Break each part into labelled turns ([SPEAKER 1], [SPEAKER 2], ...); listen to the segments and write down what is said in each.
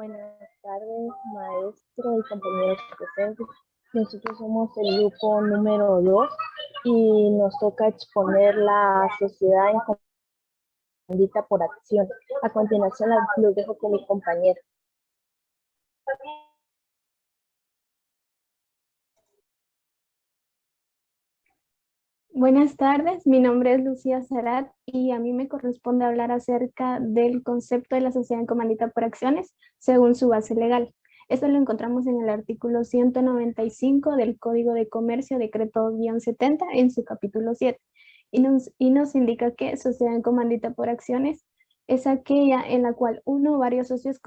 [SPEAKER 1] Buenas tardes, maestro y compañeros presentes. Nosotros somos el grupo número 2 y nos toca exponer la sociedad en comandita por acción. A continuación, los dejo con mi compañero.
[SPEAKER 2] Buenas tardes, mi nombre es Lucía Sarat y a mí me corresponde hablar acerca del concepto de la sociedad en comandita por acciones según su base legal. Esto lo encontramos en el artículo 195 del Código de Comercio, decreto-70, en su capítulo 7, y nos indica que sociedad en comandita por acciones es aquella en la cual uno o varios socios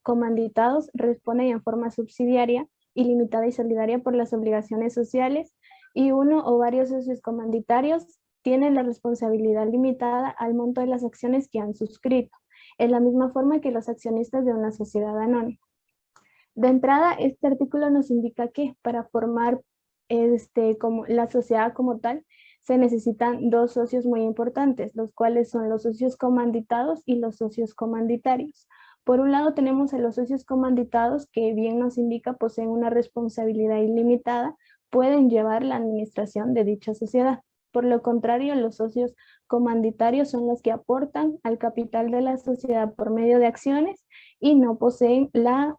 [SPEAKER 2] comanditados responden en forma subsidiaria, ilimitada y solidaria por las obligaciones sociales, y uno o varios socios comanditarios tienen la responsabilidad limitada al monto de las acciones que han suscrito, en la misma forma que los accionistas de una sociedad anónima. De entrada, este artículo nos indica que para formar como la sociedad como tal, se necesitan dos socios muy importantes, los cuales son los socios comanditados y los socios comanditarios. Por un lado tenemos a los socios comanditados que, bien nos indica, poseen una responsabilidad ilimitada, pueden llevar la administración de dicha sociedad. Por lo contrario, los socios comanditarios son los que aportan al capital de la sociedad por medio de acciones y no poseen la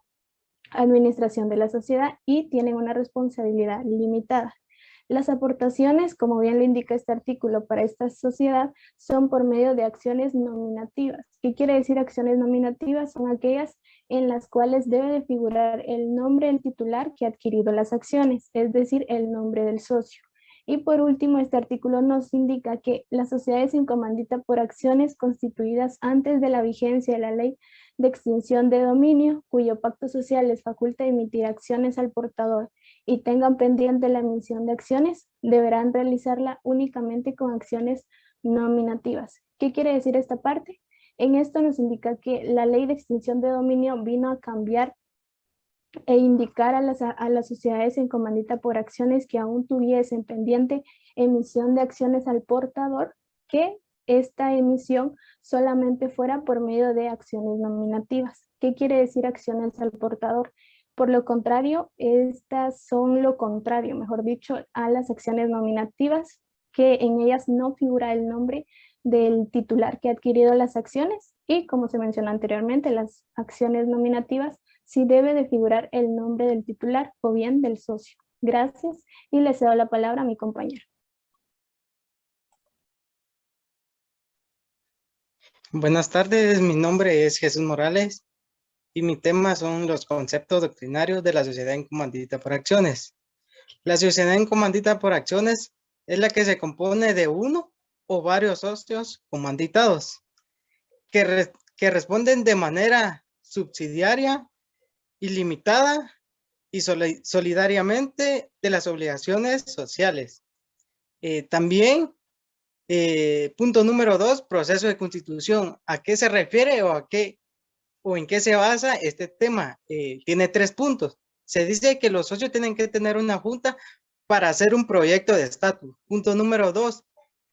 [SPEAKER 2] administración de la sociedad y tienen una responsabilidad limitada. Las aportaciones, como bien lo indica este artículo, para esta sociedad son por medio de acciones nominativas. ¿Qué quiere decir acciones nominativas? Son aquellas en las cuales debe de figurar el nombre del titular que ha adquirido las acciones, es decir, el nombre del socio. Y por último, este artículo nos indica que las sociedades en comandita por acciones constituidas antes de la vigencia de la ley de extinción de dominio, cuyo pacto social les faculta emitir acciones al portador y tengan pendiente la emisión de acciones, deberán realizarla únicamente con acciones nominativas. ¿Qué quiere decir esta parte? En esto nos indica que la ley de extinción de dominio vino a cambiar e indicar a las sociedades en comandita por acciones que aún tuviesen pendiente emisión de acciones al portador, que esta emisión solamente fuera por medio de acciones nominativas. ¿Qué quiere decir acciones al portador? Por lo contrario, estas son lo contrario, mejor dicho, a las acciones nominativas, que en ellas no figura el nombre del titular que ha adquirido las acciones, y como se mencionó anteriormente, las acciones nominativas sí debe de figurar el nombre del titular o bien del socio. Gracias y le cedo la palabra a mi compañero.
[SPEAKER 3] Buenas tardes, mi nombre es Jesús Morales y mi tema son los conceptos doctrinarios de la sociedad en comandita por acciones. La sociedad en comandita por acciones es la que se compone de uno o varios socios comanditados que responden de manera subsidiaria, ilimitada y solidariamente de las obligaciones sociales. También punto número 2, proceso de constitución. ¿A qué se refiere o en qué se basa este tema? Tiene 3 puntos. Se dice que los socios tienen que tener una junta para hacer un proyecto de estatus. Punto número 2,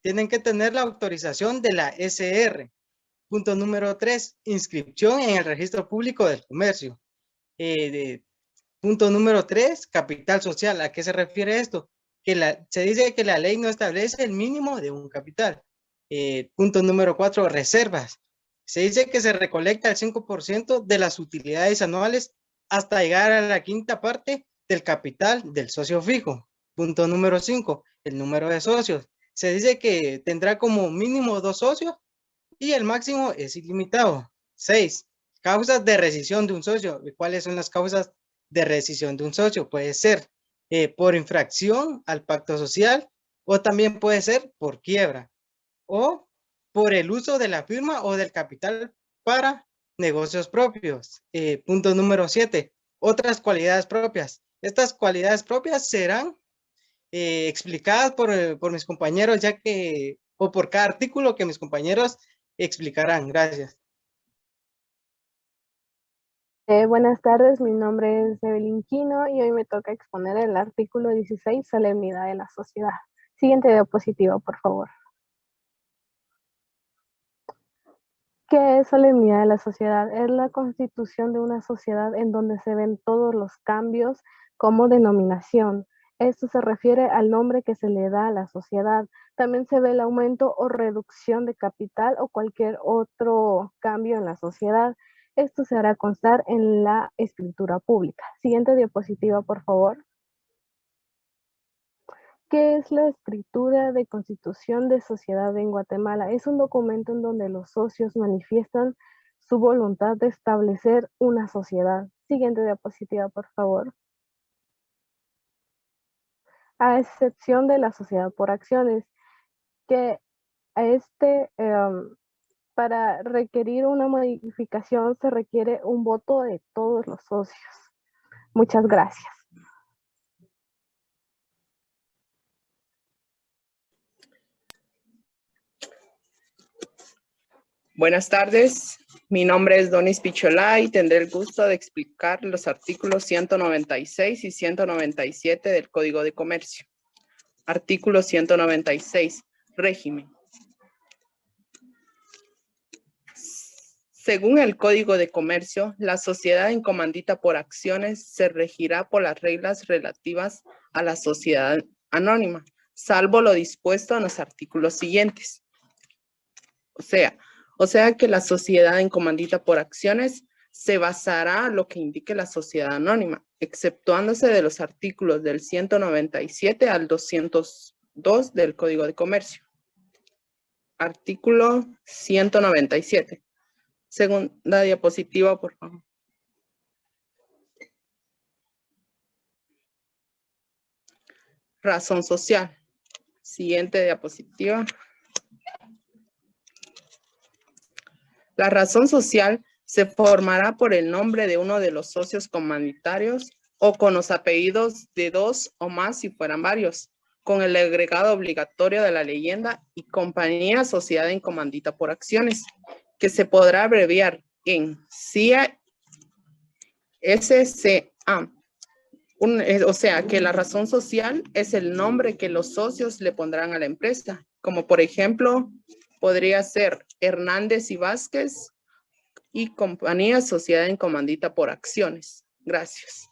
[SPEAKER 3] tienen que tener la autorización de la SR. Punto número 3, inscripción en el registro público del comercio. Punto número 3, capital social. ¿A qué se refiere esto? Se dice que la ley no establece el mínimo de un capital. Punto número 4, reservas. Se dice que se recolecta el 5% de las utilidades anuales hasta llegar a la quinta parte del capital del socio fijo. Punto número 5, el número de socios. Se dice que tendrá como mínimo 2 socios y el máximo es ilimitado. 6, causas de rescisión de un socio. ¿Cuáles son las causas de rescisión de un socio? Puede ser por infracción al pacto social, o también puede ser por quiebra, o por el uso de la firma o del capital para negocios propios. Punto número 7, otras cualidades propias. Estas cualidades propias serán explicadas por mis compañeros, o por cada artículo que mis compañeros explicarán. Gracias.
[SPEAKER 4] Buenas tardes, mi nombre es Evelyn Quino y hoy me toca exponer el artículo 16, solemnidad de la sociedad. Siguiente diapositiva, por favor. ¿Qué es solemnidad de la sociedad? Es la constitución de una sociedad en donde se ven todos los cambios como denominación. Esto se refiere al nombre que se le da a la sociedad. También se ve el aumento o reducción de capital o cualquier otro cambio en la sociedad. Esto se hará constar en la escritura pública. Siguiente diapositiva, por favor. ¿Qué es la escritura de constitución de sociedad en Guatemala? Es un documento en donde los socios manifiestan su voluntad de establecer una sociedad. Siguiente diapositiva, por favor. A excepción de la sociedad por acciones, que para requerir una modificación se requiere un voto de todos los socios. Muchas gracias.
[SPEAKER 5] Buenas tardes, mi nombre es Donis Picholá y tendré el gusto de explicar los artículos 196 y 197 del Código de Comercio. Artículo 196, régimen. Según el Código de Comercio, la sociedad en comandita por acciones se regirá por las reglas relativas a la sociedad anónima, salvo lo dispuesto en los artículos siguientes. O sea que la sociedad en comandita por acciones se basará en lo que indique la sociedad anónima, exceptuándose de los artículos del 197 al 202 del Código de Comercio. Artículo 197. Segunda diapositiva, por favor. Razón social. Siguiente diapositiva. La razón social se formará por el nombre de uno de los socios comunitarios o con los apellidos de dos o más si fueran varios, con el agregado obligatorio de la leyenda y compañía sociedad en comandita por acciones, que se podrá abreviar en CIA SCA. O sea, que la razón social es el nombre que los socios le pondrán a la empresa, como por ejemplo, podría ser Hernández y Vázquez y compañía sociedad en comandita por acciones. Gracias.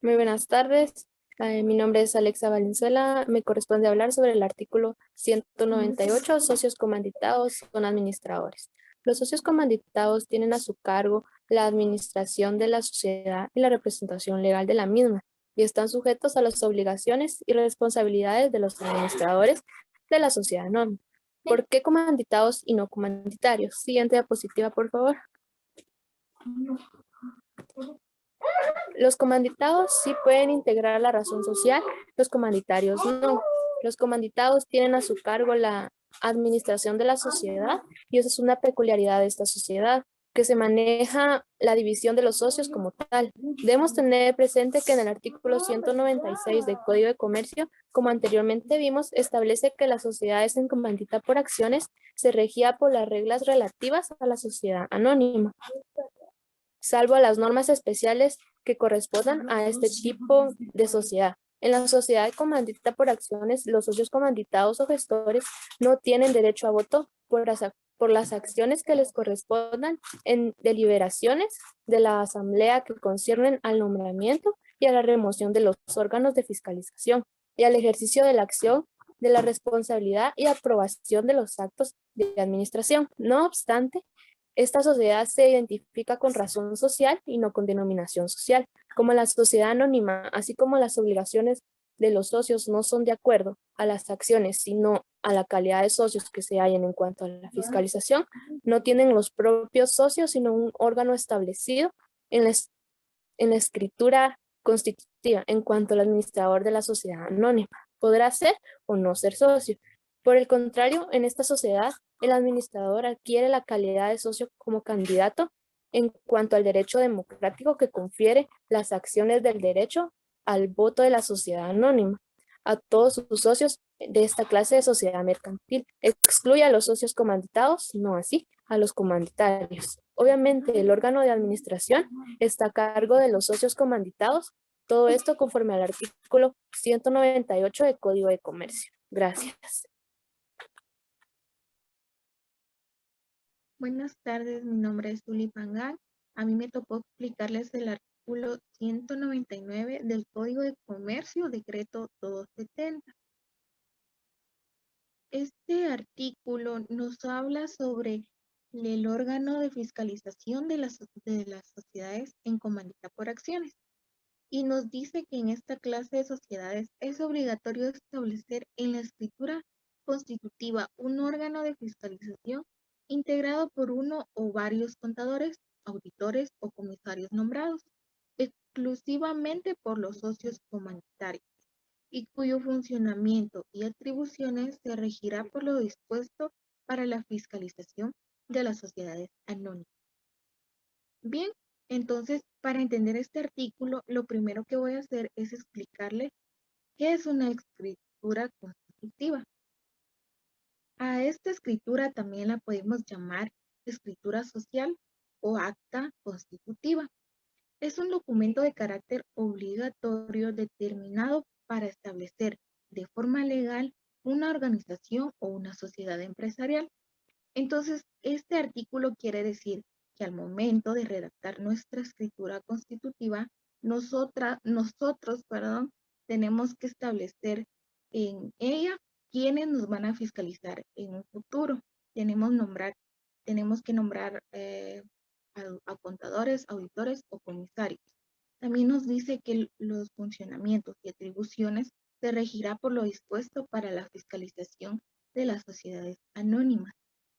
[SPEAKER 6] Muy buenas tardes. Mi nombre es Alexa Valenzuela. Me corresponde hablar sobre el artículo 198, socios comanditados son administradores. Los socios comanditados tienen a su cargo la administración de la sociedad y la representación legal de la misma, y están sujetos a las obligaciones y responsabilidades de los administradores de la sociedad anónima. ¿Por qué comanditados y no comanditarios? Siguiente diapositiva, por favor. Los comanditados sí pueden integrar la razón social, los comanditarios no. Los comanditados tienen a su cargo la administración de la sociedad y esa es una peculiaridad de esta sociedad, que se maneja la división de los socios como tal. Debemos tener presente que en el artículo 196 del Código de Comercio, como anteriormente vimos, establece que las sociedades en comandita por acciones se regía por las reglas relativas a la sociedad anónima, salvo a las normas especiales que correspondan a este tipo de sociedad. En la sociedad comandita por acciones, los socios comanditados o gestores no tienen derecho a voto por las acciones que les correspondan en deliberaciones de la asamblea que conciernen al nombramiento y a la remoción de los órganos de fiscalización y al ejercicio de la acción de la responsabilidad y aprobación de los actos de administración. No obstante, esta sociedad se identifica con razón social y no con denominación social. Como la sociedad anónima, así como las obligaciones de los socios no son de acuerdo a las acciones, sino a la calidad de socios que se hallen en cuanto a la fiscalización, no tienen los propios socios, sino un órgano establecido en la escritura constitutiva en cuanto al administrador de la sociedad anónima. Podrá ser o no ser socio. Por el contrario, en esta sociedad, el administrador adquiere la calidad de socio como candidato en cuanto al derecho democrático que confiere las acciones del derecho al voto de la sociedad anónima a todos sus socios de esta clase de sociedad mercantil. Excluye a los socios comanditados, no así a los comanditarios. Obviamente, el órgano de administración está a cargo de los socios comanditados Todo esto conforme al artículo 198 del Código de Comercio. Gracias.
[SPEAKER 7] Buenas tardes, mi nombre es Zuli Pangal. A mí me tocó explicarles el artículo 199 del Código de Comercio, decreto 270. Este artículo nos habla sobre el órgano de fiscalización de las sociedades en comandita por acciones. Y nos dice que en esta clase de sociedades es obligatorio establecer en la escritura constitutiva un órgano de fiscalización integrado por uno o varios contadores, auditores o comisarios nombrados exclusivamente por los socios comandatarios y cuyo funcionamiento y atribuciones se regirá por lo dispuesto para la fiscalización de las sociedades anónimas. Bien, entonces, para entender este artículo, lo primero que voy a hacer es explicarle qué es una escritura constitutiva. A esta escritura también la podemos llamar escritura social o acta constitutiva. Es un documento de carácter obligatorio determinado para establecer de forma legal una organización o una sociedad empresarial. Entonces, este artículo quiere decir que al momento de redactar nuestra escritura constitutiva, nosotros, tenemos que establecer en ella quiénes nos van a fiscalizar en un futuro. Tenemos que nombrar a contadores, auditores o comisarios. También nos dice que los funcionamientos y atribuciones se regirá por lo dispuesto para la fiscalización de las sociedades anónimas.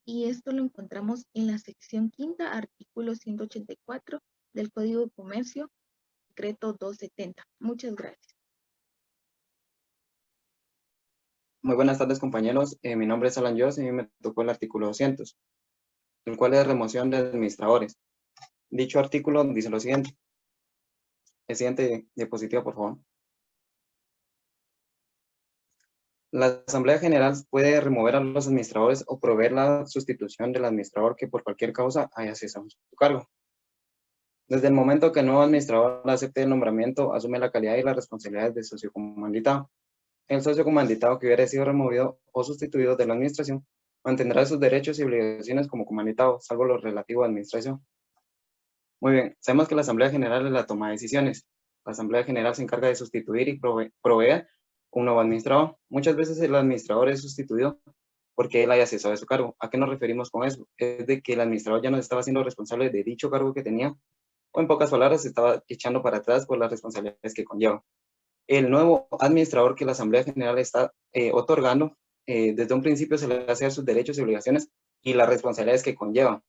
[SPEAKER 7] Y esto lo encontramos en la sección quinta, artículo 184 del Código de Comercio, decreto 270. Muchas gracias.
[SPEAKER 8] Muy buenas tardes, compañeros. Mi nombre es Alan Jos y a mí me tocó el artículo 200, el cual es remoción de administradores. Dicho artículo dice lo siguiente. El siguiente diapositiva, por favor. La Asamblea General puede remover a los administradores o proveer la sustitución del administrador que por cualquier causa haya cesado su cargo. Desde el momento que el nuevo administrador acepte el nombramiento, asume la calidad y las responsabilidades del socio comanditado. El socio comanditado que hubiera sido removido o sustituido de la administración mantendrá sus derechos y obligaciones como comanditado, salvo lo relativo a administración. Muy bien, sabemos que la Asamblea General es la toma de decisiones. La Asamblea General se encarga de sustituir y proveer un nuevo administrador. Muchas veces el administrador es sustituido porque él haya cesado de su cargo. ¿A qué nos referimos con eso? Es de que el administrador ya no estaba siendo responsable de dicho cargo que tenía, o en pocas palabras, se estaba echando para atrás por las responsabilidades que conlleva. El nuevo administrador que la Asamblea General está otorgando, desde un principio se le hace sus derechos y obligaciones y las responsabilidades que conlleva.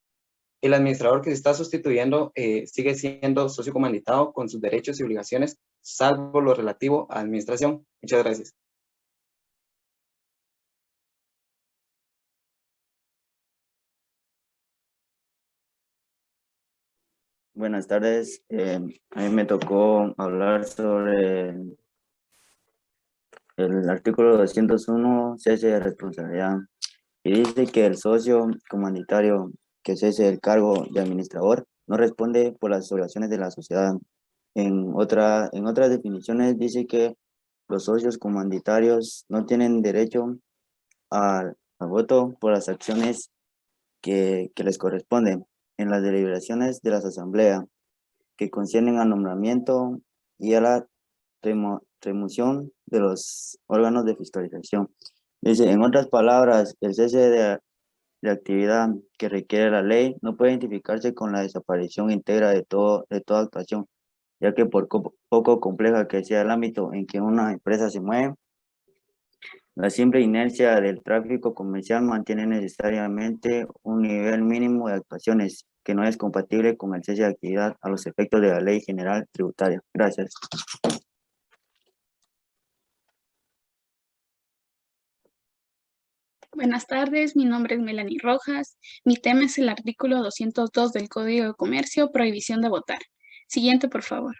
[SPEAKER 8] El administrador que se está sustituyendo sigue siendo socio comanditado con sus derechos y obligaciones, salvo lo relativo a administración. Muchas gracias.
[SPEAKER 9] Buenas tardes. A mí me tocó hablar sobre el artículo 201, cese de responsabilidad. Y dice que el socio comanditario que cese el cargo de administrador no responde por las obligaciones de la sociedad. En otras definiciones dice que los socios comandatarios no tienen derecho al voto por las acciones que les corresponden en las deliberaciones de las asambleas que conciernen al nombramiento y a la remoción de los órganos de fiscalización. Dice, en otras palabras, el cese de actividad que requiere la ley no puede identificarse con la desaparición íntegra de toda actuación, ya que por poco compleja que sea el ámbito en que una empresa se mueve, la simple inercia del tráfico comercial mantiene necesariamente un nivel mínimo de actuaciones que no es compatible con el cese de actividad a los efectos de la Ley General Tributaria. Gracias.
[SPEAKER 10] Buenas tardes, mi nombre es Melanie Rojas. Mi tema es el artículo 202 del Código de Comercio, prohibición de votar. Siguiente, por favor.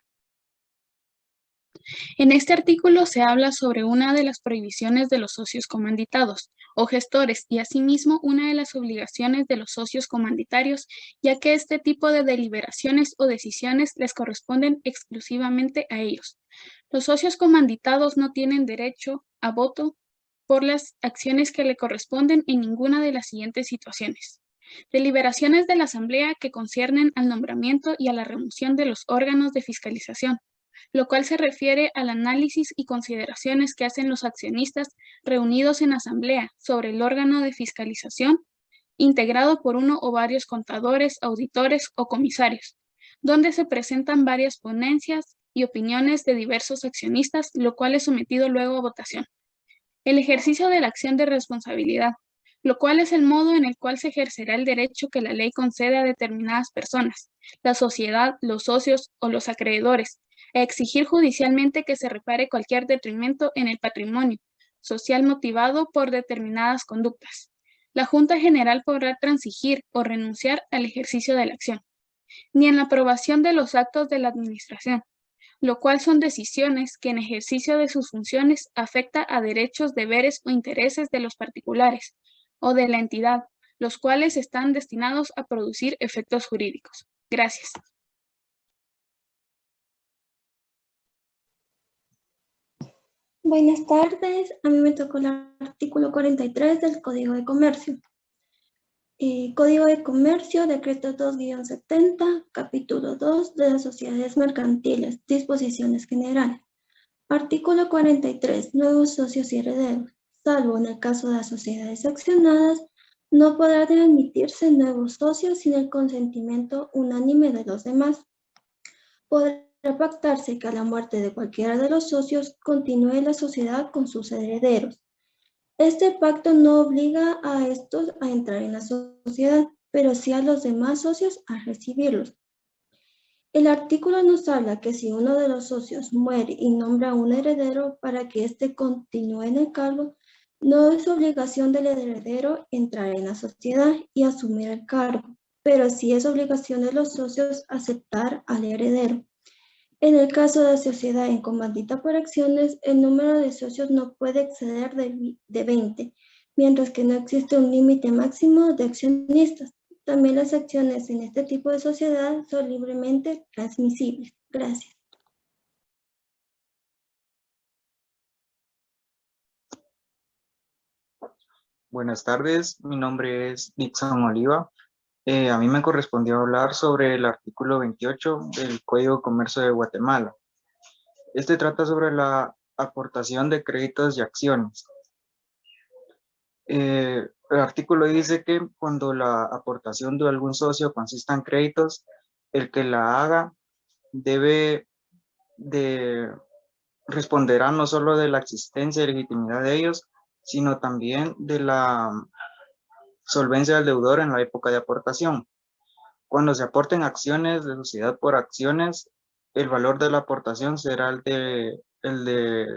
[SPEAKER 10] En este artículo se habla sobre una de las prohibiciones de los socios comanditados o gestores y asimismo una de las obligaciones de los socios comanditarios, ya que este tipo de deliberaciones o decisiones les corresponden exclusivamente a ellos. Los socios comanditados no tienen derecho a voto por las acciones que le corresponden en ninguna de las siguientes situaciones. Deliberaciones de la Asamblea que conciernen al nombramiento y a la remoción de los órganos de fiscalización, lo cual se refiere al análisis y consideraciones que hacen los accionistas reunidos en asamblea sobre el órgano de fiscalización, integrado por uno o varios contadores, auditores o comisarios, donde se presentan varias ponencias y opiniones de diversos accionistas, lo cual es sometido luego a votación. El ejercicio de la acción de responsabilidad, lo cual es el modo en el cual se ejercerá el derecho que la ley concede a determinadas personas, la sociedad, los socios o los acreedores, a exigir judicialmente que se repare cualquier detrimento en el patrimonio social motivado por determinadas conductas. La Junta General podrá transigir o renunciar al ejercicio de la acción, ni en la aprobación de los actos de la administración, lo cual son decisiones que en ejercicio de sus funciones afecta a derechos, deberes o intereses de los particulares o de la entidad, los cuales están destinados a producir efectos jurídicos. Gracias.
[SPEAKER 11] Buenas tardes, a mí me tocó el artículo 43 del Código de Comercio. Código de Comercio, decreto 2-70, capítulo 2 de las sociedades mercantiles, disposiciones generales. Artículo 43, nuevos socios y herederos. Salvo en el caso de las sociedades accionadas, no podrán admitirse nuevos socios sin el consentimiento unánime de los demás. Podrá pactarse que a la muerte de cualquiera de los socios continúe la sociedad con sus herederos. Este pacto no obliga a estos a entrar en la sociedad, pero sí a los demás socios a recibirlos. El artículo nos habla que si uno de los socios muere y nombra a un heredero para que éste continúe en el cargo, no es obligación del heredero entrar en la sociedad y asumir el cargo, pero sí es obligación de los socios aceptar al heredero. En el caso de la sociedad en comandita por acciones, el número de socios no puede exceder de 20, mientras que no existe un límite máximo de accionistas. También las acciones en este tipo de sociedad son libremente transmisibles. Gracias.
[SPEAKER 12] Buenas tardes, mi nombre es Nixon Oliva. A mí me correspondió hablar sobre el artículo 28 del Código de Comercio de Guatemala. Este trata sobre la aportación de créditos y acciones. El artículo dice que cuando la aportación de algún socio consista en créditos, el que la haga debe de responderá no solo de la existencia y legitimidad de ellos, sino también de la solvencia del deudor en la época de aportación. Cuando se aporten acciones de sociedad por acciones, el valor de la aportación será el de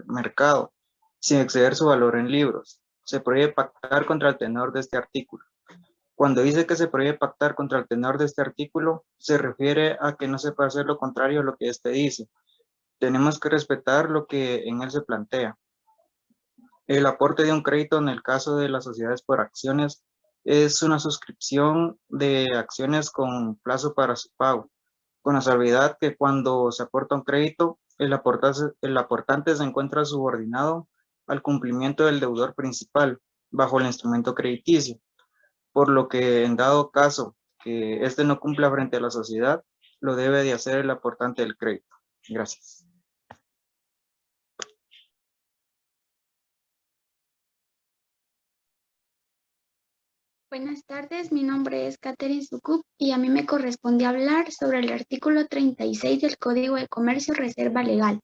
[SPEAKER 12] mercado, sin exceder su valor en libros. Se prohíbe pactar contra el tenor de este artículo. Cuando dice que se prohíbe pactar contra el tenor de este artículo, se refiere a que no se puede hacer lo contrario a lo que este dice. Tenemos que respetar lo que en él se plantea. El aporte de un crédito en el caso de las sociedades por acciones es una suscripción de acciones con plazo para su pago, con la salvedad que cuando se aporta un crédito, el aportante se encuentra subordinado al cumplimiento del deudor principal bajo el instrumento crediticio, por lo que en dado caso que éste no cumpla frente a la sociedad, lo debe de hacer el aportante del crédito. Gracias.
[SPEAKER 13] Buenas tardes, mi nombre es Catherine Sukup y a mí me corresponde hablar sobre el artículo 36 del Código de Comercio, reserva legal.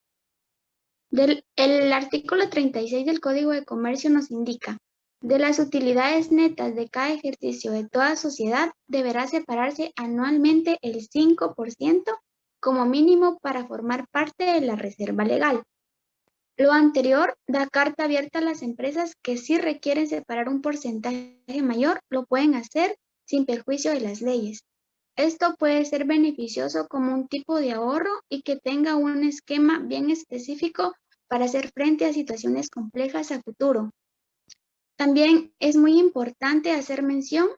[SPEAKER 13] El artículo 36 del Código de Comercio nos indica: de las utilidades netas de cada ejercicio de toda sociedad deberá separarse anualmente el 5% como mínimo para formar parte de la reserva legal. Lo anterior da carta abierta a las empresas que si requieren separar un porcentaje mayor, lo pueden hacer sin perjuicio de las leyes. Esto puede ser beneficioso como un tipo de ahorro y que tenga un esquema bien específico para hacer frente a situaciones complejas a futuro. También es muy importante hacer mención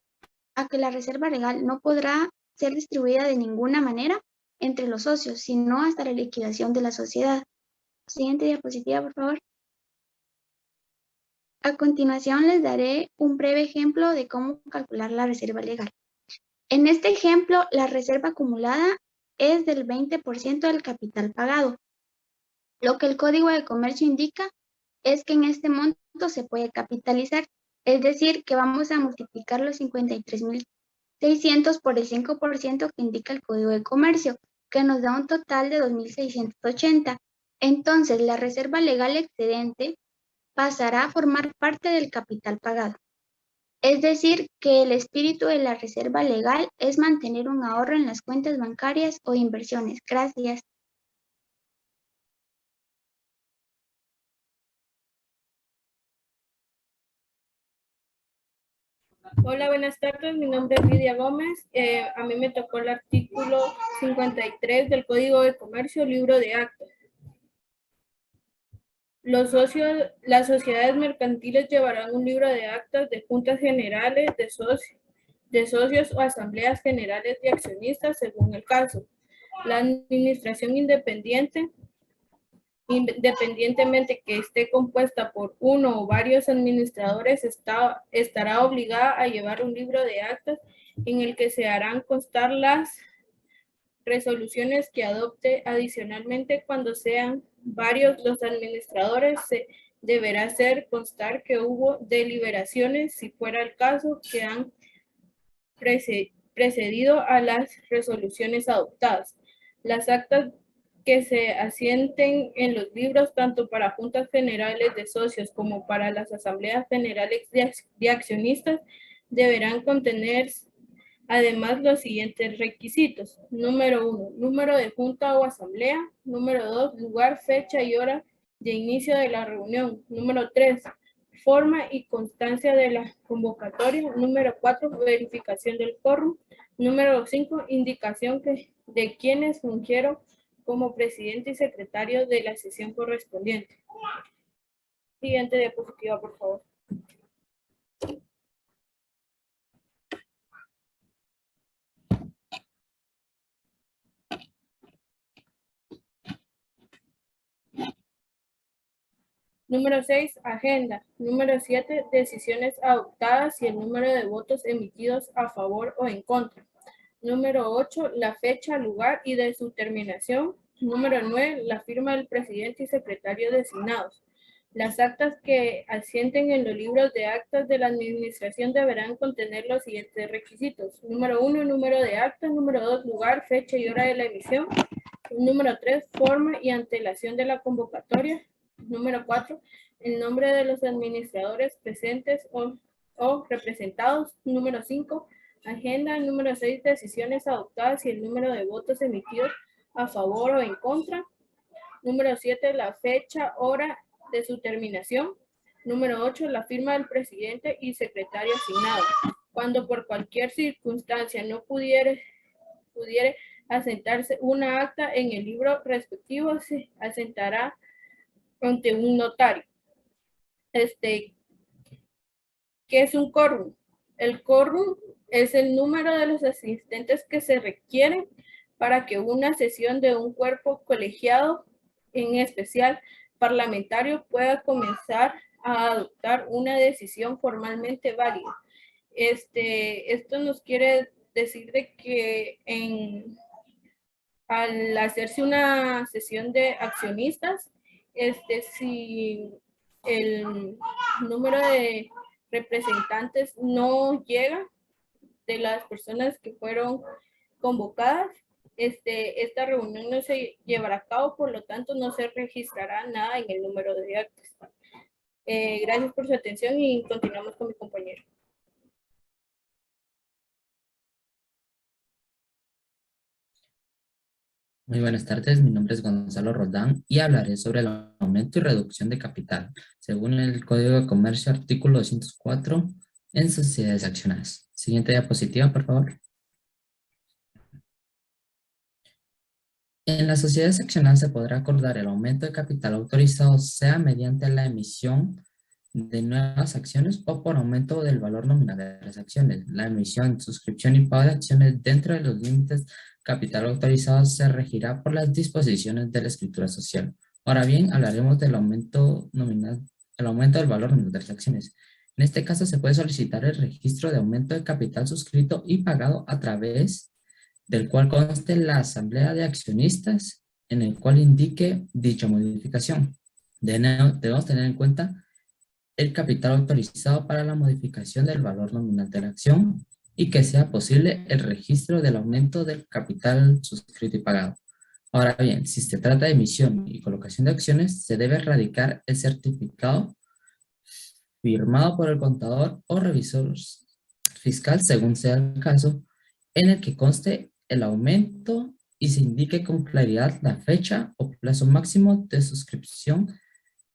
[SPEAKER 13] a que la reserva legal no podrá ser distribuida de ninguna manera entre los socios, sino hasta la liquidación de la sociedad. Siguiente diapositiva, por favor. A continuación les daré un breve ejemplo de cómo calcular la reserva legal. En este ejemplo, la reserva acumulada es del 20% del capital pagado. Lo que el Código de Comercio indica es que en este monto se puede capitalizar, es decir, que vamos a multiplicar los 53.600 por el 5% que indica el Código de Comercio, que nos da un total de 2.680. Entonces, la reserva legal excedente pasará a formar parte del capital pagado. Es decir, que el espíritu de la reserva legal es mantener un ahorro en las cuentas bancarias o inversiones. Gracias.
[SPEAKER 14] Hola, buenas tardes. Mi nombre es Lidia Gómez. A mí me tocó el artículo 53 del Código de Comercio, libro de actas. Las sociedades mercantiles llevarán un libro de actas de juntas generales de socios o asambleas generales de accionistas según el caso. La administración independientemente que esté compuesta por uno o varios administradores, estará obligada a llevar un libro de actas en el que se harán constar las resoluciones que adopte. Adicionalmente, cuando sean varios los administradores, se deberá hacer constar que hubo deliberaciones, si fuera el caso, que han precedido a las resoluciones adoptadas. Las actas que se asienten en los libros, tanto para juntas generales de socios como para las asambleas generales de accionistas, deberán contener además los siguientes requisitos. Número 1, número de junta o asamblea. Número 2, lugar, fecha y hora de inicio de la reunión. Número 3, forma y constancia de la convocatoria. Número 4, verificación del quórum. Número 5, indicación de quienes fungieron como presidente y secretario de la sesión correspondiente. Siguiente diapositiva, por favor. Número 6, agenda. Número 7, decisiones adoptadas y el número de votos emitidos a favor o en contra. Número 8, la fecha, lugar y de su terminación. Número 9, la firma del presidente y secretario designados. Las actas que asienten en los libros de actas de la administración deberán contener los siguientes requisitos. Número 1, número de actas. Número 2, lugar, fecha y hora de la emisión. Número 3, forma y antelación de la convocatoria. Número 4, el nombre de los administradores presentes o representados. Número 5, agenda. Número 6, decisiones adoptadas y el número de votos emitidos a favor o en contra. Número 7, la fecha, hora de su terminación. Número 8, la firma del presidente y secretario asignado. Cuando por cualquier circunstancia no pudiere asentarse una acta en el libro respectivo, se asentará ante un notario. ¿Qué es un quórum? El quórum es el número de los asistentes que se requieren para que una sesión de un cuerpo colegiado, en especial parlamentario, pueda comenzar a adoptar una decisión formalmente válida. Esto nos quiere decir de que al hacerse una sesión de accionistas, si el número de representantes no llega de las personas que fueron convocadas, esta reunión no se llevará a cabo, por lo tanto no se registrará nada en el número de actas. Gracias por su atención y continuamos con mi compañero.
[SPEAKER 15] Muy buenas tardes, mi nombre es Gonzalo Roldán y hablaré sobre el aumento y reducción de capital, según el Código de Comercio, artículo 204, en sociedades accionadas. Siguiente diapositiva, por favor. En las sociedades accionadas se podrá acordar el aumento de capital autorizado, sea mediante la emisión de nuevas acciones o por aumento del valor nominal de las acciones. La emisión, suscripción y pago de acciones dentro de los límites capital autorizado se regirá por las disposiciones de la escritura social. Ahora bien, hablaremos del aumento nominal, el aumento del valor nominal de las acciones. En este caso se puede solicitar el registro de aumento de capital suscrito y pagado a través del cual conste la asamblea de accionistas en el cual indique dicha modificación. Debemos tener en cuenta el capital autorizado para la modificación del valor nominal de la acción y que sea posible el registro del aumento del capital suscrito y pagado. Ahora bien, si se trata de emisión y colocación de acciones, se debe radicar el certificado firmado por el contador o revisor fiscal, según sea el caso, en el que conste el aumento y se indique con claridad la fecha o plazo máximo de suscripción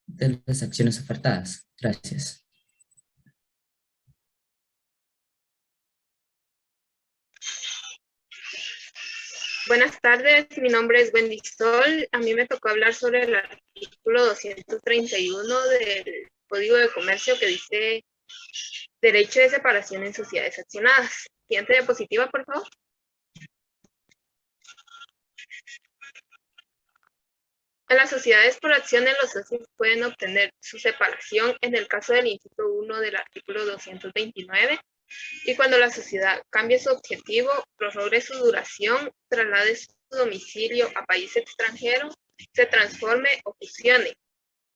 [SPEAKER 15] de las acciones ofertadas. Gracias.
[SPEAKER 16] Buenas tardes, mi nombre es Wendy Sol. A mí me tocó hablar sobre el artículo 231 del Código de Comercio que dice derecho de separación en sociedades accionadas. Siguiente diapositiva, por favor. En las sociedades por acciones, los socios pueden obtener su separación en el caso del inciso 1 del artículo 229 y cuando la sociedad cambie su objetivo, prorrogue su duración, traslade su domicilio a país extranjero, se transforme o fusione.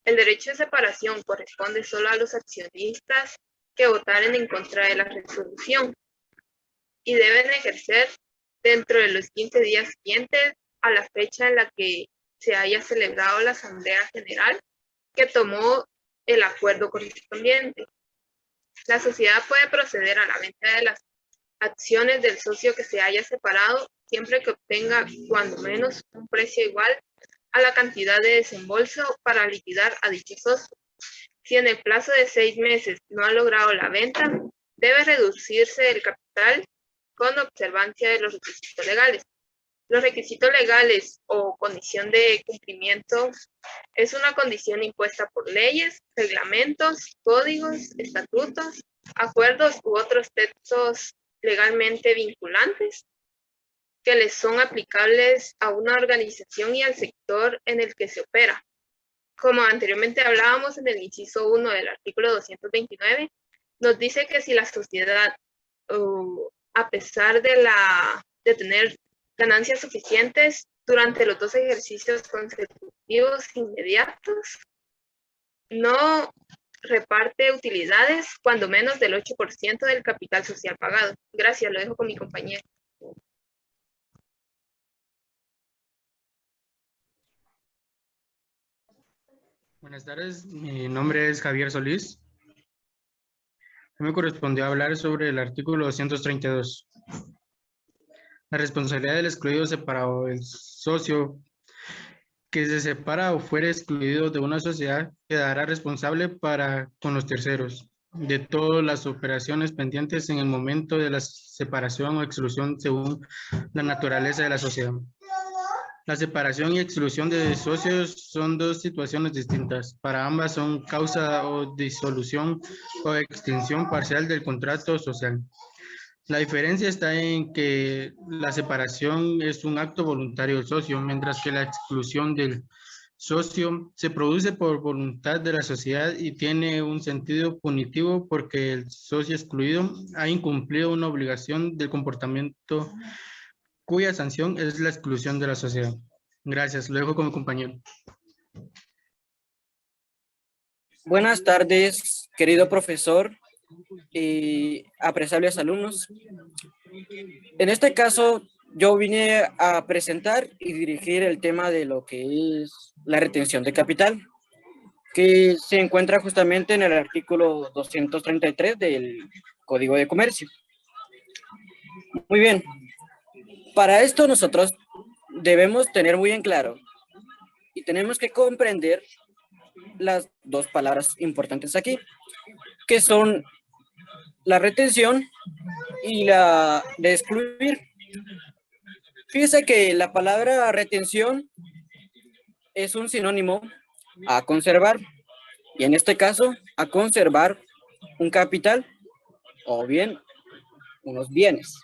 [SPEAKER 16] El derecho de separación corresponde solo a los accionistas que votaren en contra de la resolución y deben ejercer dentro de los 15 días siguientes a la fecha en la que se haya celebrado la Asamblea General que tomó el acuerdo correspondiente. La sociedad puede proceder a la venta de las acciones del socio que se haya separado siempre que obtenga cuando menos un precio igual a la cantidad de desembolso para liquidar a dicho socio. Si en el plazo de 6 meses no ha logrado la venta, debe reducirse el capital con observancia de los requisitos legales. Los requisitos legales o condición de cumplimiento es una condición impuesta por leyes, reglamentos, códigos, estatutos, acuerdos u otros textos legalmente vinculantes que les son aplicables a una organización y al sector en el que se opera. Como anteriormente hablábamos en el inciso 1 del artículo 229, nos dice que si la sociedad, a pesar de tener ganancias suficientes durante los 2 ejercicios consecutivos inmediatos, no reparte utilidades cuando menos del 8% del capital social pagado. Gracias, lo dejo con mi compañero.
[SPEAKER 3] Buenas tardes, mi nombre es Javier Solís. Me correspondió hablar sobre el artículo 232. La responsabilidad del excluido separado, el socio que se separa o fuere excluido de una sociedad quedará responsable para con los terceros de todas las operaciones pendientes en el momento de la separación o exclusión según la naturaleza de la sociedad. La separación y exclusión de socios son 2 situaciones distintas. Para ambas son causa o disolución o extinción parcial del contrato social. La diferencia está en que la separación es un acto voluntario del socio, mientras que la exclusión del socio se produce por voluntad de la sociedad y tiene un sentido punitivo porque el socio excluido ha incumplido una obligación del comportamiento cuya sanción es la exclusión de la sociedad. Gracias, lo dejo con mi compañero.
[SPEAKER 17] Buenas tardes, querido profesor y apreciables alumnos. En este caso, yo vine a presentar y dirigir el tema de lo que es la retención de capital, que se encuentra justamente en el artículo 233 del Código de Comercio. Muy bien, para esto nosotros debemos tener muy en claro y tenemos que comprender las 2 palabras importantes aquí, que son la retención y la de excluir. Fíjese que la palabra retención es un sinónimo a conservar, y en este caso, a conservar un capital o bien unos bienes.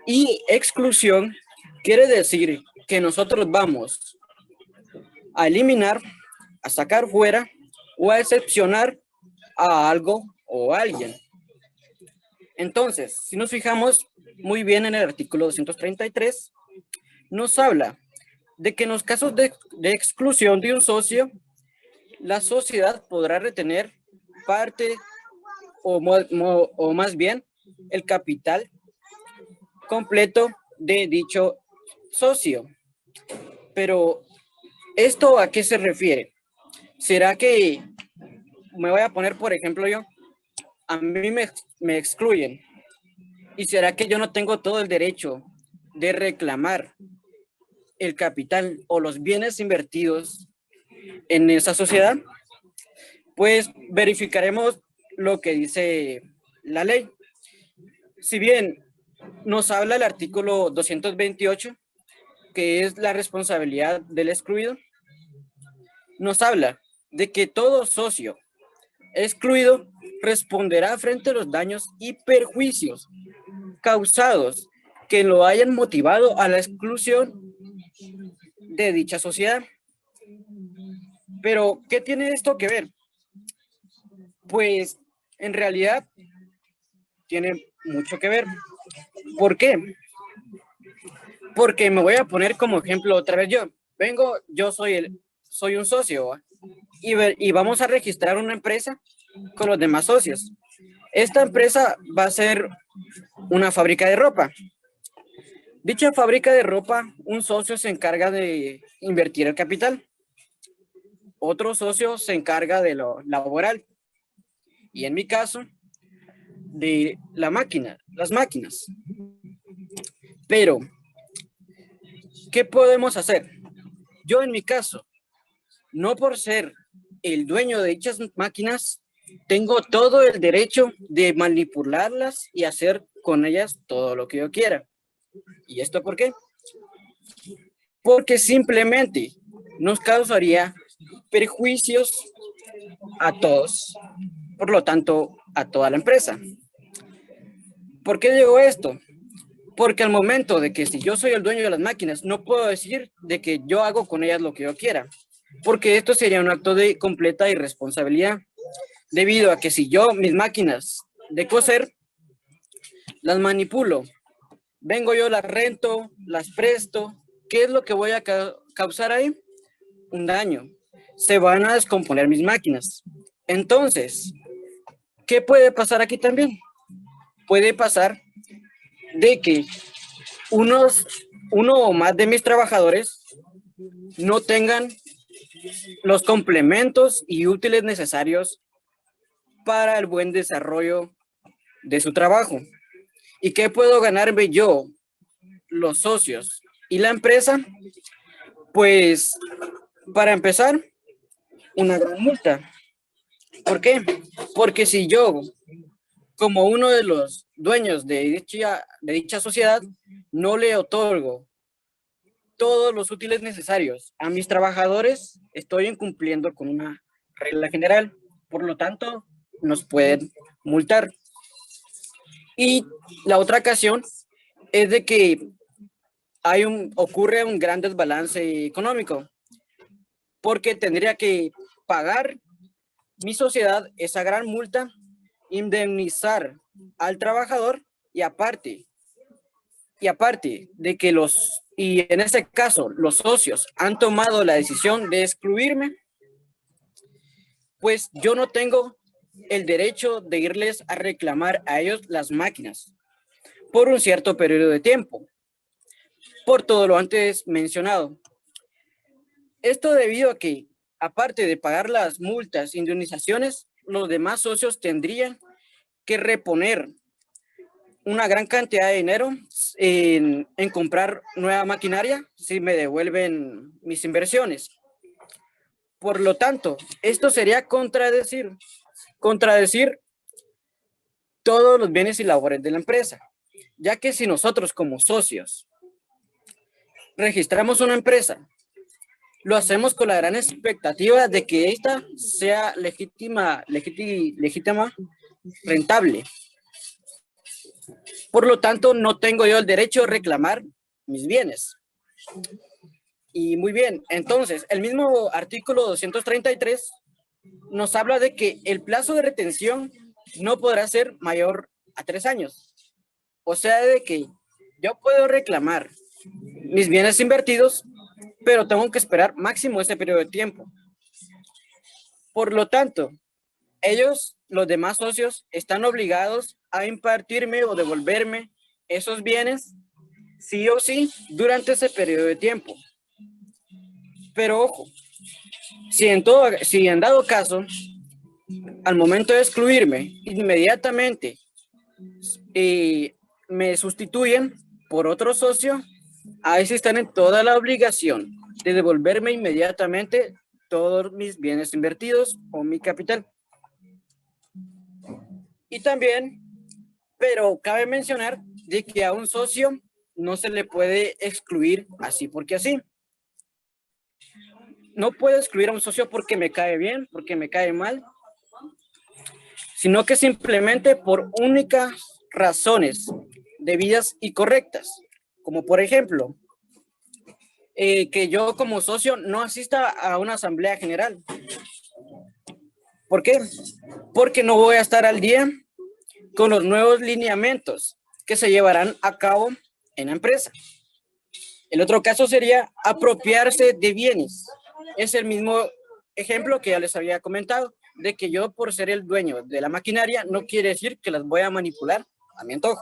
[SPEAKER 17] Y exclusión quiere decir que nosotros vamos a eliminar, a sacar fuera o a excepcionar a algo o a alguien. Entonces, si nos fijamos muy bien en el artículo 233, nos habla de que en los casos de exclusión de un socio, la sociedad podrá retener parte o más bien el capital completo de dicho socio. Pero, ¿esto a qué se refiere? ¿Será que me voy a poner, por ejemplo, yo? A mí me excluyen. ¿Y será que yo no tengo todo el derecho de reclamar el capital o los bienes invertidos en esa sociedad? Pues verificaremos lo que dice la ley. Si bien nos habla el artículo 228, que es la responsabilidad del excluido, nos habla de que todo socio excluido responderá frente a los daños y perjuicios causados que lo hayan motivado a la exclusión de dicha sociedad. Pero, ¿qué tiene esto que ver? Pues, en realidad, tiene mucho que ver. ¿Por qué? Porque me voy a poner como ejemplo otra vez yo. Yo soy un socio y vamos a registrar una empresa con los demás socios. Esta empresa va a ser una fábrica de ropa. Dicha fábrica de ropa, un socio se encarga de invertir el capital. Otro socio se encarga de lo laboral. Y en mi caso, de las máquinas. Pero, ¿qué podemos hacer? Yo en mi caso, no por ser el dueño de dichas máquinas, tengo todo el derecho de manipularlas y hacer con ellas todo lo que yo quiera. ¿Y esto por qué? Porque simplemente nos causaría perjuicios a todos, por lo tanto, a toda la empresa. ¿Por qué digo esto? Porque al momento de que si yo soy el dueño de las máquinas, no puedo decir de que yo hago con ellas lo que yo quiera, porque esto sería un acto de completa irresponsabilidad, debido a que si yo mis máquinas de coser las manipulo, vengo yo, las rento, las presto, ¿qué es lo que voy a causar ahí? Un daño. Se van a descomponer mis máquinas. Entonces, ¿qué puede pasar aquí también? Puede pasar de que uno o más de mis trabajadores no tengan los complementos y útiles necesarios para el buen desarrollo de su trabajo. ¿Y qué puedo ganarme yo, los socios y la empresa? Pues, para empezar, una gran multa. ¿Por qué? Porque si yo, como uno de los dueños de dicha sociedad, no le otorgo todos los útiles necesarios a mis trabajadores, estoy incumpliendo con una regla general. Por lo tanto, nos pueden multar. Y la otra ocasión es de que ocurre un gran desbalance económico, porque tendría que pagar mi sociedad esa gran multa, indemnizar al trabajador y aparte de que y en este caso los socios han tomado la decisión de excluirme, pues yo no tengo el derecho de irles a reclamar a ellos las máquinas por un cierto periodo de tiempo, por todo lo antes mencionado. Esto debido a que, aparte de pagar las multas, indemnizaciones, los demás socios tendrían que reponer una gran cantidad de dinero en comprar nueva maquinaria si me devuelven mis inversiones. Por lo tanto, esto sería contradecir todos los bienes y labores de la empresa, ya que si nosotros como socios registramos una empresa. Lo hacemos con la gran expectativa de que ésta sea legítima, rentable. Por lo tanto, no tengo yo el derecho de reclamar mis bienes. Y muy bien, entonces, el mismo artículo 233 nos habla de que el plazo de retención no podrá ser mayor a 3 años. O sea, de que yo puedo reclamar mis bienes invertidos, pero tengo que esperar máximo ese periodo de tiempo. Por lo tanto, ellos, los demás socios, están obligados a impartirme o devolverme esos bienes, sí o sí, durante ese periodo de tiempo. Pero ojo, si en dado caso, al momento de excluirme, inmediatamente me sustituyen por otro socio, ahí sí están en toda la obligación de devolverme inmediatamente todos mis bienes invertidos o mi capital. Y también, pero cabe mencionar de que a un socio no se le puede excluir así porque así. No puedo excluir a un socio porque me cae bien, porque me cae mal, sino que simplemente por únicas razones debidas y correctas. Como por ejemplo, que yo como socio no asista a una asamblea general. ¿Por qué? Porque no voy a estar al día con los nuevos lineamientos que se llevarán a cabo en la empresa. El otro caso sería apropiarse de bienes. Es el mismo ejemplo que ya les había comentado, de que yo por ser el dueño de la maquinaria no quiere decir que las voy a manipular a mi antojo.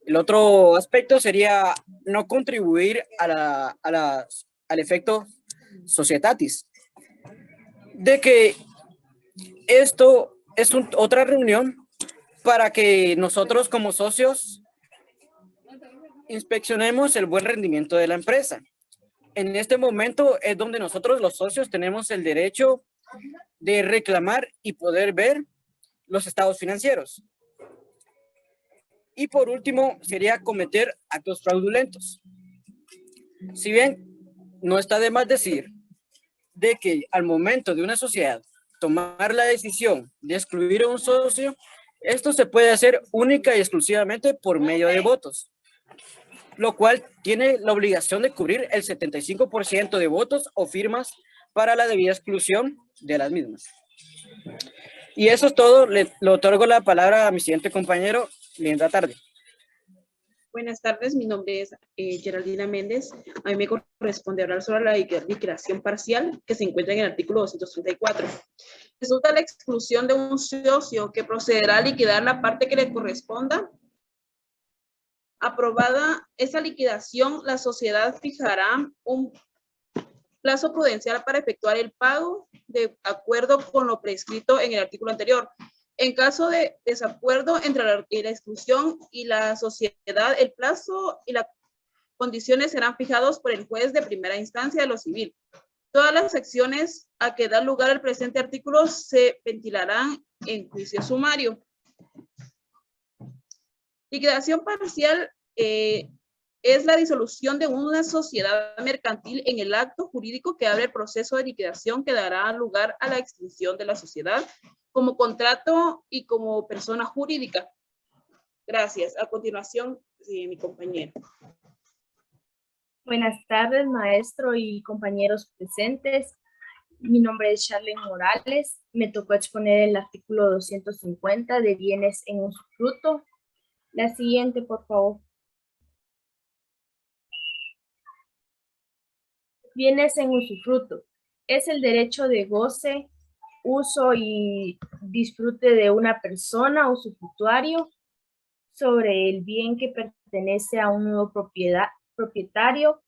[SPEAKER 17] El otro aspecto sería no contribuir al efecto societatis, de que esto es otra reunión para que nosotros como socios inspeccionemos el buen rendimiento de la empresa. En este momento es donde nosotros los socios tenemos el derecho de reclamar y poder ver los estados financieros. Y por último sería cometer actos fraudulentos. Si bien no está de más decir de que al momento de una sociedad tomar la decisión de excluir a un socio, esto se puede hacer única y exclusivamente por medio de votos, lo cual tiene la obligación de cubrir el 75% de votos o firmas para la debida exclusión de las mismas. Y eso es todo. Le otorgo la palabra a mi siguiente compañero. Linda tarde.
[SPEAKER 18] Buenas tardes, mi nombre es Geraldina Méndez. A mí me corresponde hablar sobre la liquidación parcial que se encuentra en el artículo 234. Resulta la exclusión de un socio que procederá a liquidar la parte que le corresponda. Aprobada esa liquidación, la sociedad fijará un plazo prudencial para efectuar el pago de acuerdo con lo prescrito en el artículo anterior. En caso de desacuerdo entre la exclusión y la sociedad, el plazo y las condiciones serán fijados por el juez de primera instancia de lo civil. Todas las acciones a que da lugar el presente artículo se ventilarán en juicio sumario. Liquidación parcial es la disolución de una sociedad mercantil en el acto jurídico que abre el proceso de liquidación que dará lugar a la extinción de la sociedad como contrato y como persona jurídica. Gracias. A continuación, mi compañero.
[SPEAKER 1] Buenas tardes, maestro y compañeros presentes. Mi nombre es Charlene Morales. Me tocó exponer el artículo 250 de bienes en usufructo. La siguiente, por favor. Bienes en usufructo. Es el derecho de goce, uso y disfrute de una persona o usufructuario sobre el bien que pertenece a un nuevo propietario.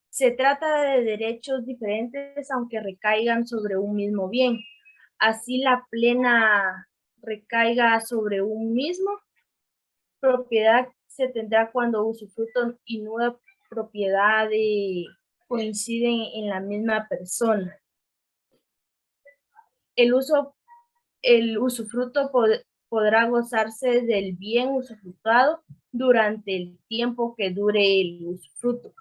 [SPEAKER 1] Se trata de derechos diferentes aunque recaigan sobre un mismo bien. Así la plena recaiga sobre un mismo. Propiedad se tendrá cuando usufructo y nueva propiedad coinciden en la misma persona. El usufructo podrá gozarse del bien usufructuado
[SPEAKER 19] durante el tiempo que dure el usufructo.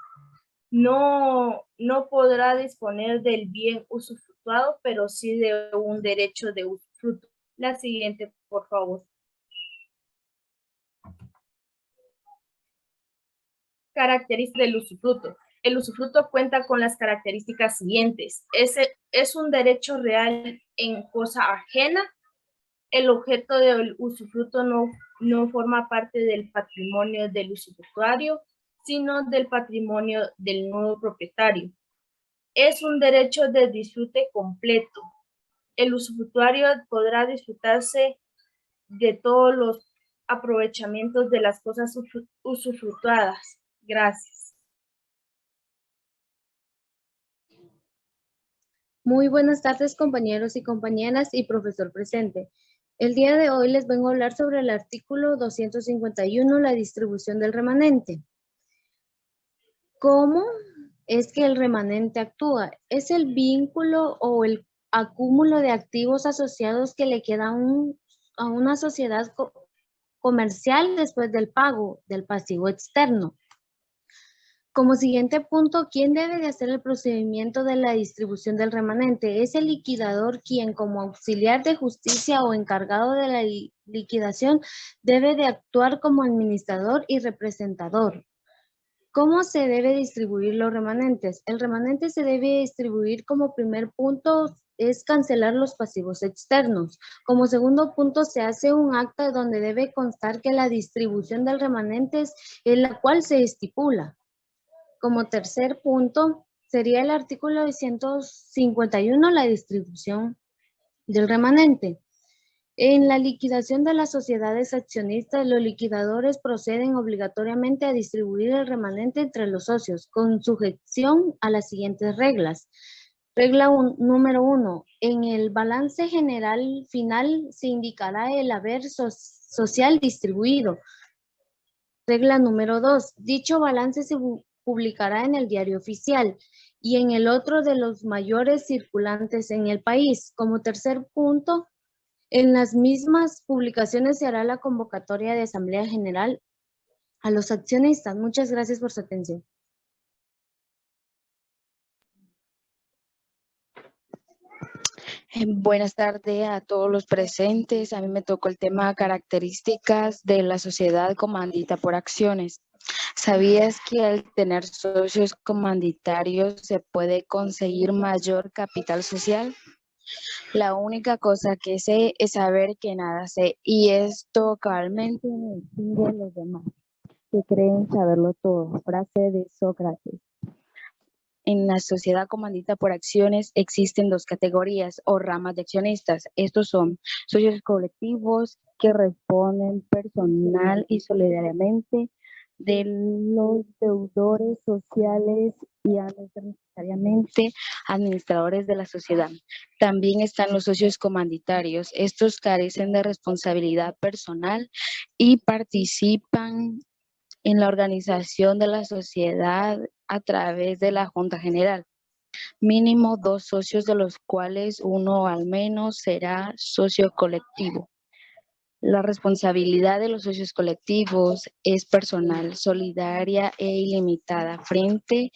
[SPEAKER 19] No podrá disponer del bien usufructuado, pero sí de un derecho de usufructo. La siguiente, por favor. Características del usufructo. El usufructo cuenta con las características siguientes. Es un derecho real en cosa ajena. El objeto del usufructo no forma parte del patrimonio del usufructuario, sino del patrimonio del nuevo propietario. Es un derecho de disfrute completo. El usufructuario podrá disfrutarse de todos los aprovechamientos de las cosas usufructuadas. Gracias.
[SPEAKER 20] Muy buenas tardes, compañeros y compañeras y profesor presente. El día de hoy les vengo a hablar sobre el artículo 251, la distribución del remanente. ¿Cómo es que el remanente actúa? Es el vínculo o el acúmulo de activos asociados que le queda a una sociedad comercial después del pago del pasivo externo. Como siguiente punto, ¿quién debe de hacer el procedimiento de la distribución del remanente? Es el liquidador quien, como auxiliar de justicia o encargado de la liquidación, debe de actuar como administrador y representador. ¿Cómo se debe distribuir los remanentes? El remanente se debe distribuir como primer punto, es cancelar los pasivos externos. Como segundo punto, se hace un acta donde debe constar que la distribución del remanente es la cual se estipula. Como tercer punto, sería el artículo 251, la distribución del remanente. En la liquidación de las sociedades accionistas, los liquidadores proceden obligatoriamente a distribuir el remanente entre los socios, con sujeción a las siguientes reglas. Regla número 1. En el balance general final se indicará el haber social distribuido. Regla número 2. Dicho balance se publicará en el diario oficial y en el otro de los mayores circulantes en el país. Como tercer punto, en las mismas publicaciones se hará la convocatoria de Asamblea General a los accionistas. Muchas gracias por su atención.
[SPEAKER 21] Buenas tardes a todos los presentes. A mí me tocó el tema características de la sociedad comandita por acciones. ¿Sabías que al tener socios comanditarios se puede conseguir mayor capital social? La única cosa que sé es saber que nada sé, y esto cabalmente me distingue de los demás, que creen saberlo todo. Frase de Sócrates. En la sociedad comandita por acciones existen dos categorías o ramas de accionistas. Estos son socios colectivos que responden personal y solidariamente de los deudores sociales y no necesariamente administradores de la sociedad. También están los socios comandatarios. Estos carecen de responsabilidad personal y participan en la organización de la sociedad a través de la Junta General. Mínimo 2 socios, de los cuales uno al menos será socio colectivo. La responsabilidad de los socios colectivos es personal, solidaria e ilimitada frente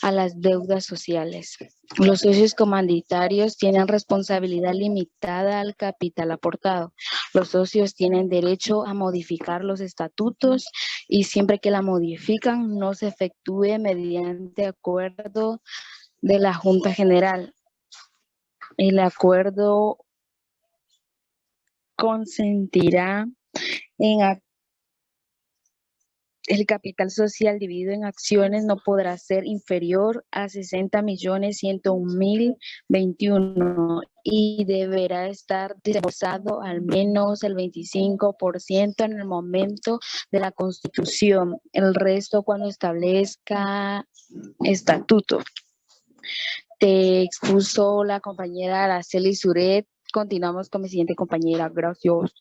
[SPEAKER 21] a las deudas sociales. Los socios comandatarios tienen responsabilidad limitada al capital aportado. Los socios tienen derecho a modificar los estatutos y siempre que la modifican no se efectúe mediante acuerdo de la Junta General. El acuerdo consentirá en el capital social dividido en acciones no podrá ser inferior a 60.101.021 y deberá estar desembolsado al menos el 25% en el momento de la constitución, el resto cuando establezca estatuto. Te expuso la compañera Araceli Suret. Continuamos con mi siguiente compañera. Gracias.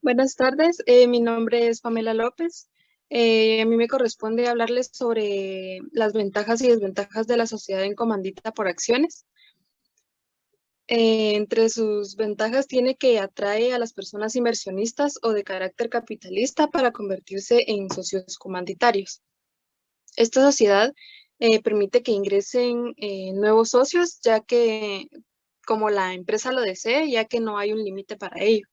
[SPEAKER 22] Buenas tardes, mi nombre es Pamela López. A mí me corresponde hablarles sobre las ventajas y desventajas de la sociedad en comandita por acciones. Entre sus ventajas tiene que atrae a las personas inversionistas o de carácter capitalista para convertirse en socios comanditarios. Esta sociedad permite que ingresen nuevos socios, ya que como la empresa lo desee, ya que no hay un límite para ello.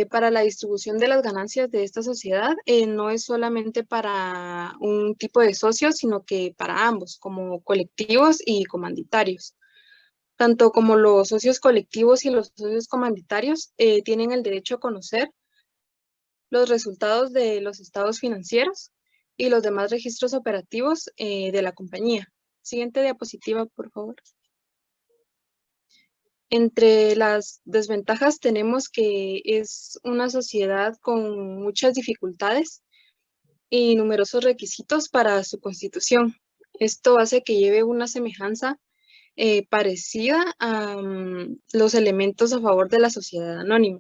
[SPEAKER 22] Para la distribución de las ganancias de esta sociedad no es solamente para un tipo de socios, sino que para ambos, como colectivos y comanditarios. Tanto como los socios colectivos y los socios comanditarios tienen el derecho a conocer los resultados de los estados financieros y los demás registros operativos de la compañía. Siguiente diapositiva, por favor. Entre las desventajas tenemos que es una sociedad con muchas dificultades y numerosos requisitos para su constitución. Esto hace que lleve una semejanza parecida a los elementos a favor de la sociedad anónima.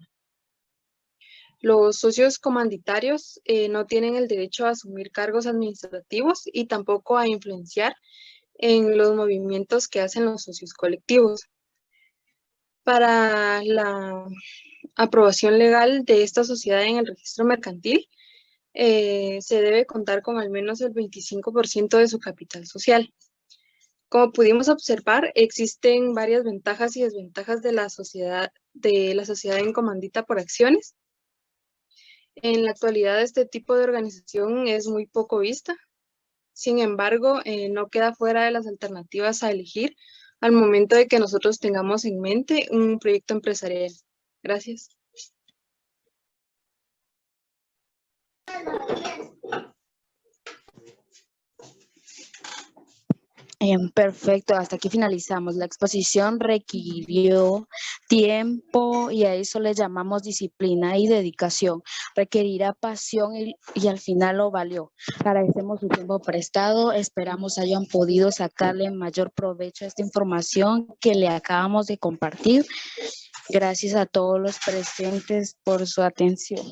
[SPEAKER 22] Los socios comanditarios no tienen el derecho a asumir cargos administrativos y tampoco a influenciar en los movimientos que hacen los socios colectivos. Para la aprobación legal de esta sociedad en el registro mercantil, se debe contar con al menos el 25% de su capital social. Como pudimos observar, existen varias ventajas y desventajas de la sociedad en comandita por acciones. En la actualidad, este tipo de organización es muy poco vista. Sin embargo, no queda fuera de las alternativas a elegir al momento de que nosotros tengamos en mente un proyecto empresarial. Gracias.
[SPEAKER 21] Perfecto, hasta aquí finalizamos. La exposición requirió tiempo y a eso le llamamos disciplina y dedicación. Requerirá pasión y al final lo valió. Agradecemos su tiempo prestado. Esperamos hayan podido sacarle mayor provecho a esta información que le acabamos de compartir. Gracias a todos los presentes por su atención.